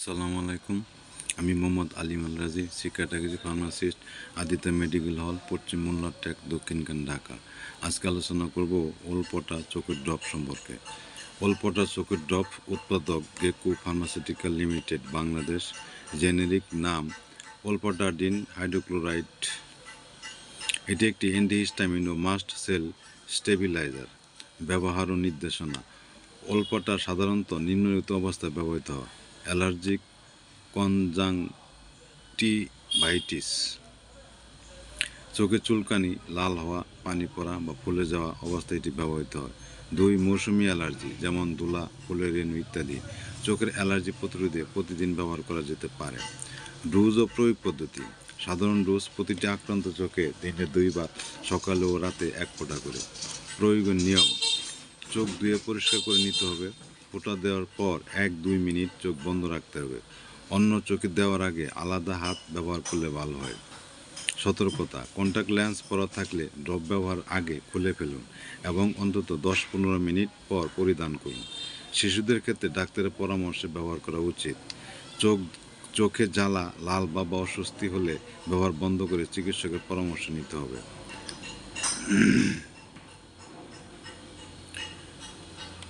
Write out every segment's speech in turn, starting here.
আসসালামু আলাইকুম। আমি মোহাম্মদ আলিম আল রাজি, category pharmacist, Aditya medical hall, পশ্চিম মোল্লা টেক, দক্ষিণখান, ঢাকা। আজকে আলোচনা করব ওলপটা চোখের ড্রপ সম্পর্কে। ওলপটা চোখের ড্রপ উৎপাদক গেকু ফার্মাসিউটিক্যাল লিমিটেড, বাংলাদেশ। জেনেরিক নাম ওলপটাডিন হাইড্রোক্লোরাইড। এটি একটি অ্যান্টিহিস্টামিন ও মাস্ট সেল স্টেবিলাইজার। ব্যবহার ও নির্দেশনা। ওলপটা সাধারণত নিম্নলিখিত অবস্থায় ব্যবহৃত হয়: অ্যালার্জিক কনজাংটিভাইটিস, চোখে চুলকানি, লাল হওয়া, পানি পড়া বা ফুলে যাওয়া অবস্থায় এটি ব্যবহৃত হয়। 2. মৌসুমি অ্যালার্জি, যেমন ধুলা, ফুলের রেণু ইত্যাদি। চোখের অ্যালার্জি প্রতিরোধে প্রতিদিন ব্যবহার করা যেতে পারে। ডোজ ও প্রয়োগ পদ্ধতি। সাধারণ ডোজ: প্রতিটি আক্রান্ত চোখে দিনে 2 বার, সকালে ও রাতে 1 ফোঁটা করে। প্রয়োগের নিয়ম: চোখ ধুয়ে পরিষ্কার করে নিতে হবে। ফোঁটা দেওয়ার পর 1-2 মিনিট চোখ বন্ধ রাখতে হবে। অন্য চোখে দেওয়ার আগে আলাদা হাত ব্যবহার করলে ভালো হয়। সতর্কতা: কন্ট্যাক্ট লেন্স পরা থাকলে ড্রপ ব্যবহার আগে খুলে ফেলুন এবং অন্তত 10-15 মিনিট পর পরিধান করুন। শিশুদের ক্ষেত্রে ডাক্তারের পরামর্শে ব্যবহার করা উচিত। চোখে জ্বালা, লাল বা অস্বস্তি হলে ব্যবহার বন্ধ করে চিকিৎসকের পরামর্শ নিতে হবে।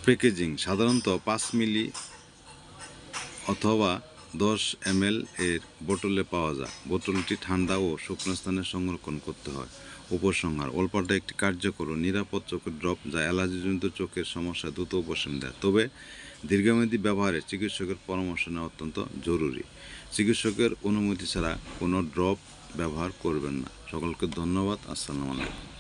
প্যাকেজিং: সাধারণত 5 মিলি অথবা 10 ml এর বোতলে পাওয়া যায়। বোতলটি ঠান্ডা ও শুকনো স্থানে সংরক্ষণ করতে হয়। উপসংহার: ওলপটা একটি কার্যকর ও নিরাপদ চোখের ড্রপ যা অ্যালার্জিজনিত চোখের সমস্যা দ্রুত উপশম দেয়। তবে দীর্ঘমেয়াদী ব্যবহারে চিকিৎসকের পরামর্শ নেওয়া অত্যন্ত জরুরি। চিকিৎসকের অনুমতি ছাড়া কোনো ড্রপ ব্যবহার করবেন না। সকলকে ধন্যবাদ। আসসালামু আলাইকুম।